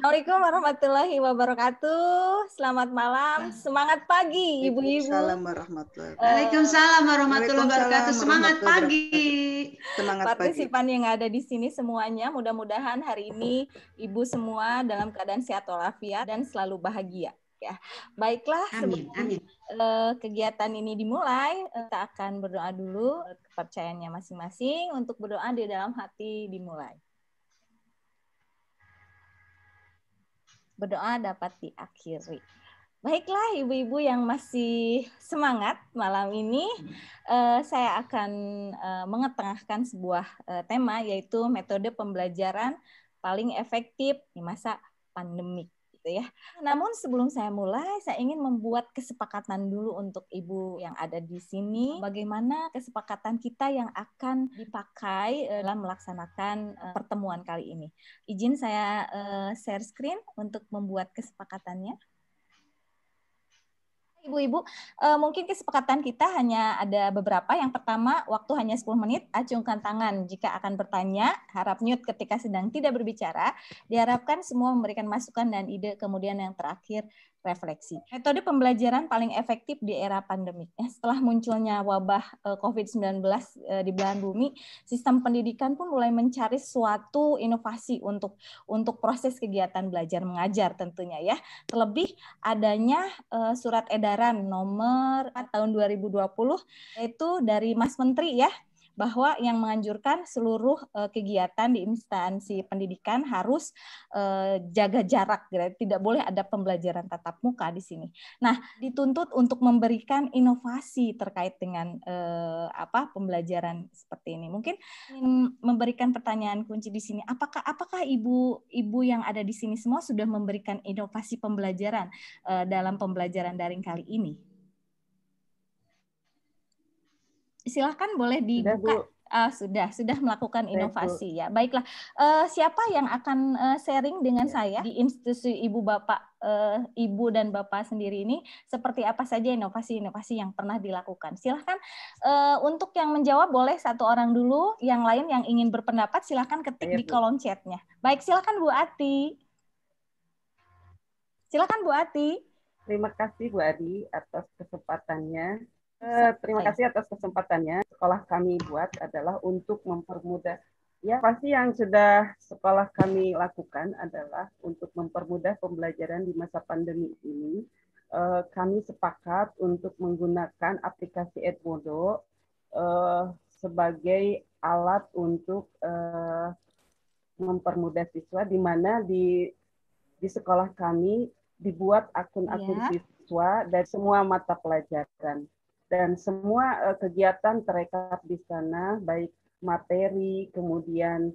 Assalamualaikum warahmatullahi wabarakatuh. Selamat malam, semangat pagi ibu-ibu. Waalaikumsalam warahmatullahi wabarakatuh. Waalaikumsalam warahmatullahi wabarakatuh. Waalaikumsalam Semangat warahmatullahi pagi. wabarakatuh. Semangat pagi. Partisipan yang ada di sini semuanya, mudah-mudahan hari ini ibu semua dalam keadaan sehat walafiat dan selalu bahagia. Ya, baiklah. Amin, Sebelum amin. kegiatan ini dimulai, kita akan berdoa dulu. Kepercayaannya masing-masing untuk berdoa di dalam hati dimulai. Berdoa dapat diakhiri. Baiklah ibu-ibu yang masih semangat malam ini, saya akan mengetengahkan sebuah tema, yaitu metode pembelajaran paling efektif di masa pandemik. Gitu ya. Namun sebelum saya mulai, saya ingin membuat kesepakatan dulu untuk ibu yang ada di sini. Bagaimana kesepakatan kita yang akan dipakai dalam melaksanakan pertemuan kali ini. Izin saya share screen untuk membuat kesepakatannya. Ibu-ibu, mungkin kesepakatan kita hanya ada beberapa. Yang pertama, waktu hanya 10 menit, acungkan tangan jika akan bertanya, harap mute ketika sedang tidak berbicara. Diharapkan semua memberikan masukan dan ide, kemudian yang terakhir, refleksi. Metode pembelajaran paling efektif di era pandemik. Setelah munculnya wabah COVID-19 di belahan bumi, sistem pendidikan pun mulai mencari suatu inovasi untuk proses kegiatan belajar mengajar tentunya ya. Terlebih adanya surat edaran nomor 4 tahun 2020 yaitu dari Mas Menteri ya, bahwa yang menganjurkan seluruh kegiatan di instansi pendidikan harus jaga jarak, tidak boleh ada pembelajaran tatap muka di sini. Nah, dituntut untuk memberikan inovasi terkait dengan pembelajaran seperti ini. Mungkin ingin memberikan pertanyaan kunci di sini. Apakah ibu yang ada di sini semua sudah memberikan inovasi pembelajaran dalam pembelajaran daring kali ini? Silakan boleh dibuka. Sudah melakukan inovasi ya. Baiklah, siapa yang akan sharing dengan saya di institusi ibu dan bapak sendiri ini, seperti apa saja inovasi-inovasi yang pernah dilakukan? Silakan untuk yang menjawab boleh satu orang dulu, yang lain yang ingin berpendapat silakan ketik di kolom chatnya. Baik, silakan Bu Ati. Silakan Bu Ati. Terima kasih Bu Adi atas kesempatannya. Terima kasih atas kesempatannya. Sekolah kami buat adalah untuk mempermudah. Ya, pasti yang sudah sekolah kami lakukan adalah untuk mempermudah pembelajaran di masa pandemi ini. Kami sepakat untuk menggunakan aplikasi Edmodo sebagai alat untuk mempermudah siswa, di mana di sekolah kami dibuat akun-akun siswa dari semua mata pelajaran. Dan semua kegiatan terekam di sana, baik materi, kemudian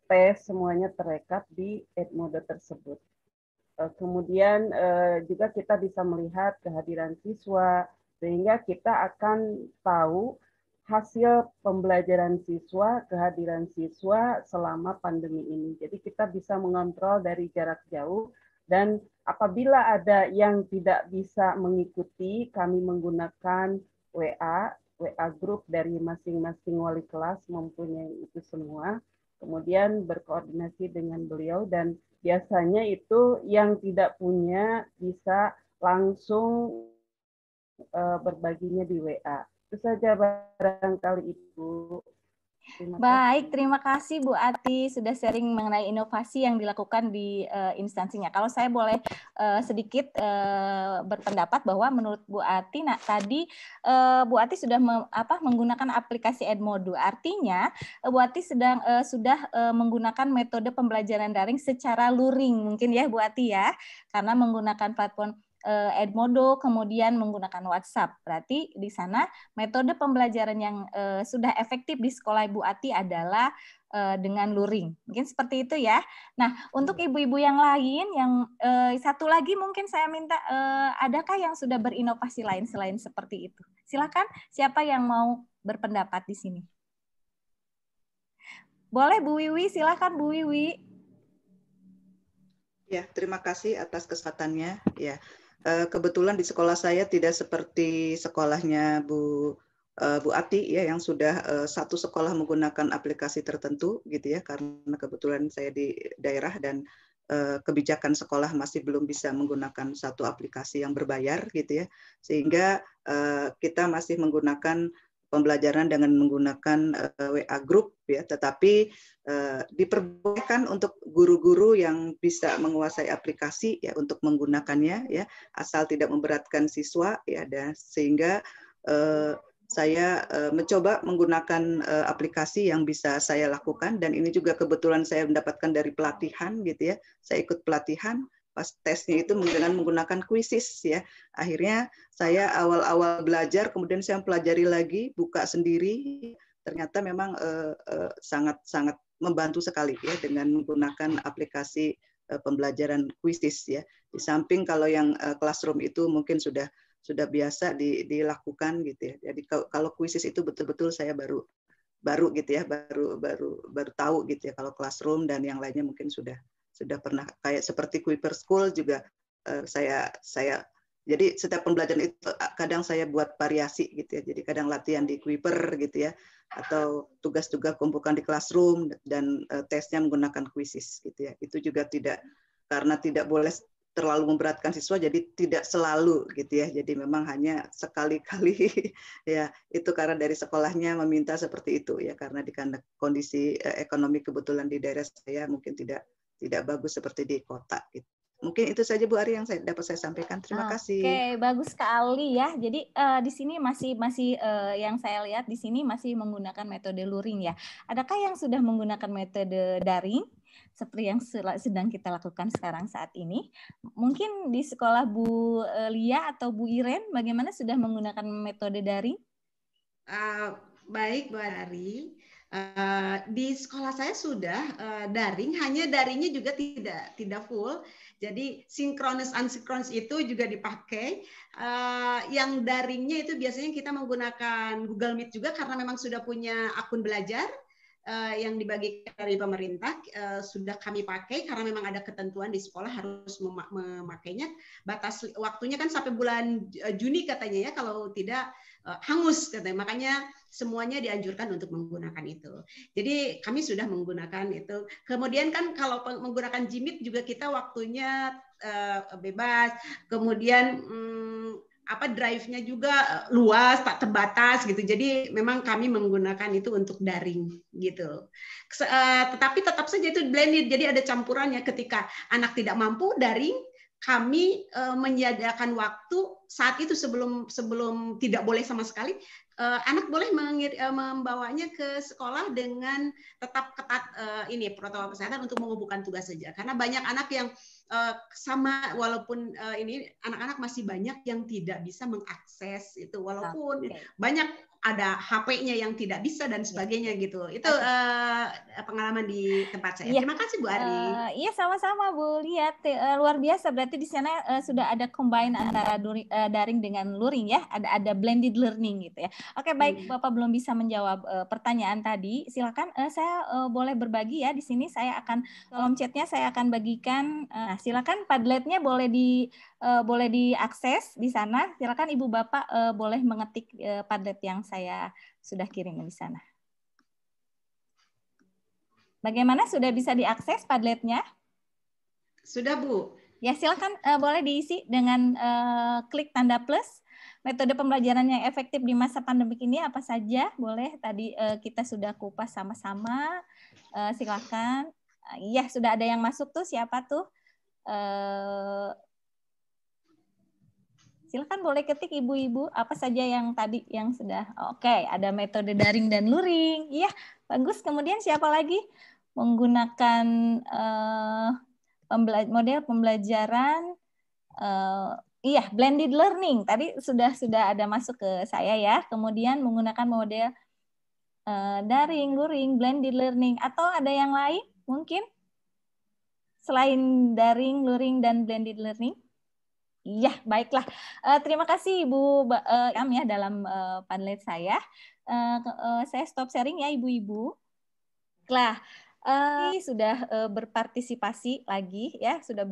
tes, semuanya terekam di Edmodo tersebut. Kemudian juga kita bisa melihat kehadiran siswa, sehingga kita akan tahu hasil pembelajaran siswa, kehadiran siswa selama pandemi ini. Jadi kita bisa mengontrol dari jarak jauh, dan apabila ada yang tidak bisa mengikuti, kami menggunakan WA grup dari masing-masing wali kelas mempunyai itu semua, kemudian berkoordinasi dengan beliau, dan biasanya itu yang tidak punya bisa langsung berbaginya di WA. Itu saja barangkali Ibu. Baik, terima kasih Bu Ati sudah sharing mengenai inovasi yang dilakukan di instansinya. Kalau saya boleh sedikit berpendapat bahwa menurut Bu Ati, tadi Bu Ati sudah menggunakan aplikasi Edmodo. Artinya Bu Ati sudah menggunakan metode pembelajaran daring secara luring mungkin ya Bu Ati ya, karena menggunakan platform Edmodo, kemudian menggunakan WhatsApp. Berarti di sana metode pembelajaran yang sudah efektif di sekolah Ibu Ati adalah dengan luring. Mungkin seperti itu ya. Nah, untuk ibu-ibu yang lain, yang satu lagi mungkin saya minta, adakah yang sudah berinovasi lain selain seperti itu? Silakan, siapa yang mau berpendapat di sini? Boleh Bu Wiwi, silakan Bu Wiwi. Ya, terima kasih atas kesempatannya. Ya. Kebetulan di sekolah saya tidak seperti sekolahnya Bu Ati ya, yang sudah satu sekolah menggunakan aplikasi tertentu gitu ya, karena kebetulan saya di daerah dan kebijakan sekolah masih belum bisa menggunakan satu aplikasi yang berbayar gitu ya, sehingga kita masih menggunakan pembelajaran dengan menggunakan WA group ya, tetapi diperbolehkan untuk guru-guru yang bisa menguasai aplikasi ya untuk menggunakannya ya, asal tidak memberatkan siswa ya, dan sehingga saya mencoba menggunakan aplikasi yang bisa saya lakukan, dan ini juga kebetulan saya mendapatkan dari pelatihan gitu ya. Saya ikut pelatihan, pas tesnya itu dengan menggunakan Quizzes ya. Akhirnya saya awal-awal belajar, kemudian saya pelajari lagi, buka sendiri. Ternyata memang sangat-sangat membantu sekali ya dengan menggunakan aplikasi pembelajaran Quizzes ya. Di samping kalau yang Classroom itu mungkin sudah biasa dilakukan gitu ya. Jadi kalau Quizzes itu betul-betul saya baru gitu ya, baru tahu gitu ya. Kalau Classroom dan yang lainnya mungkin sudah pernah, kayak seperti Kuiper School juga saya jadi setiap pembelajaran itu kadang saya buat variasi gitu ya. Jadi kadang latihan di Kuiper gitu ya, atau tugas-tugas kumpulkan di Classroom, dan tesnya menggunakan Quizzes gitu ya. Itu juga karena tidak boleh terlalu memberatkan siswa, jadi tidak selalu gitu ya. Jadi memang hanya sekali-kali ya, itu karena dari sekolahnya meminta seperti itu ya, karena di kondisi ekonomi kebetulan di daerah saya mungkin tidak bagus seperti di kota gitu. Mungkin itu saja Bu Ari yang dapat saya sampaikan. Terima kasih. Oke, bagus sekali ya. Jadi di sini masih yang saya lihat di sini masih menggunakan metode luring ya. Adakah yang sudah menggunakan metode daring seperti yang sedang kita lakukan sekarang saat ini? Mungkin di sekolah Bu Lia atau Bu Iren, bagaimana sudah menggunakan metode daring? Baik Bu Ari. Di sekolah saya sudah daring, hanya daringnya juga tidak full. Jadi sinkronis unsinkronis itu juga dipakai. Yang daringnya itu biasanya kita menggunakan Google Meet juga, karena memang sudah punya akun belajar yang dibagikan dari pemerintah, sudah kami pakai karena memang ada ketentuan di sekolah harus memakainya. Batas waktunya kan sampai bulan Juni katanya ya, kalau tidak hangus katanya. Makanya semuanya dianjurkan untuk menggunakan itu. Jadi kami sudah menggunakan itu. Kemudian kan kalau menggunakan Jimit juga kita waktunya bebas. Kemudian drive-nya juga luas, tak terbatas gitu. Jadi memang kami menggunakan itu untuk daring gitu. Tetapi tetap saja itu blended. Jadi ada campurannya. Ketika anak tidak mampu daring, kami menyediakan waktu saat itu sebelum tidak boleh sama sekali. Anak boleh membawanya ke sekolah dengan tetap ketat ini protokol kesehatan untuk mengumpulkan tugas saja. Karena banyak anak yang sama, walaupun ini anak-anak masih banyak yang tidak bisa mengakses itu, walaupun banyak ada HP-nya yang tidak bisa dan sebagainya gitu. Itu pengalaman di tempat saya. Terima kasih Bu Ari. Iya, sama-sama Bu. Lihat luar biasa, berarti di sana sudah ada combine antara daring dengan luring ya. Ada blended learning gitu ya. Oke, baik, Bapak belum bisa menjawab pertanyaan tadi. Silakan saya boleh berbagi ya di sini. Saya akan kolom chatnya saya akan bagikan. Silakan Padletnya boleh diakses di sana. Silakan Ibu Bapak boleh mengetik Padlet yang saya sudah kirim di sana. Bagaimana, sudah bisa diakses Padletnya? Sudah Bu. Ya, silakan boleh diisi dengan klik tanda plus. Metode pembelajaran yang efektif di masa pandemik ini apa saja? Boleh, tadi kita sudah kupas sama-sama. Silakan. Iya, sudah ada yang masuk tuh, siapa tuh? Silakan boleh ketik ibu-ibu apa saja yang tadi yang sudah. Oke, ada metode daring dan luring. Iya, bagus. Kemudian siapa lagi? Menggunakan model pembelajaran blended learning. Tadi sudah ada masuk ke saya ya. Kemudian menggunakan model daring, luring, blended learning, atau ada yang lain mungkin selain daring, luring, dan blended learning? Iya, baiklah. Terima kasih Ibu ya dalam Padlet saya. Saya stop sharing ya Ibu-ibu. Nah, sudah berpartisipasi lagi ya, sudah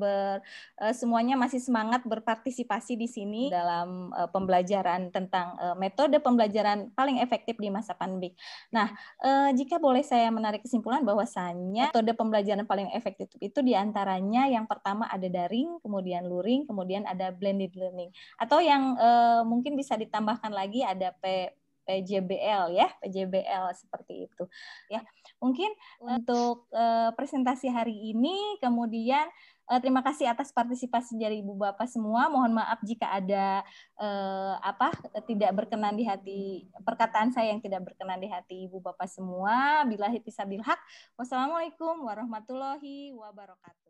semuanya masih semangat berpartisipasi di sini dalam pembelajaran tentang metode pembelajaran paling efektif di masa pandemi. Nah, jika boleh saya menarik kesimpulan bahwasannya metode pembelajaran paling efektif itu diantaranya yang pertama ada daring, kemudian luring, kemudian ada blended learning. Atau yang mungkin bisa ditambahkan lagi ada PJBL ya, PJBL seperti itu ya. Mungkin untuk presentasi hari ini, kemudian terima kasih atas partisipasi dari Ibu Bapak semua. Mohon maaf jika ada tidak berkenan di hati perkataan saya yang tidak berkenan di hati Ibu Bapak semua. Billahi taufiq wal hidayah. Wassalamualaikum warahmatullahi wabarakatuh.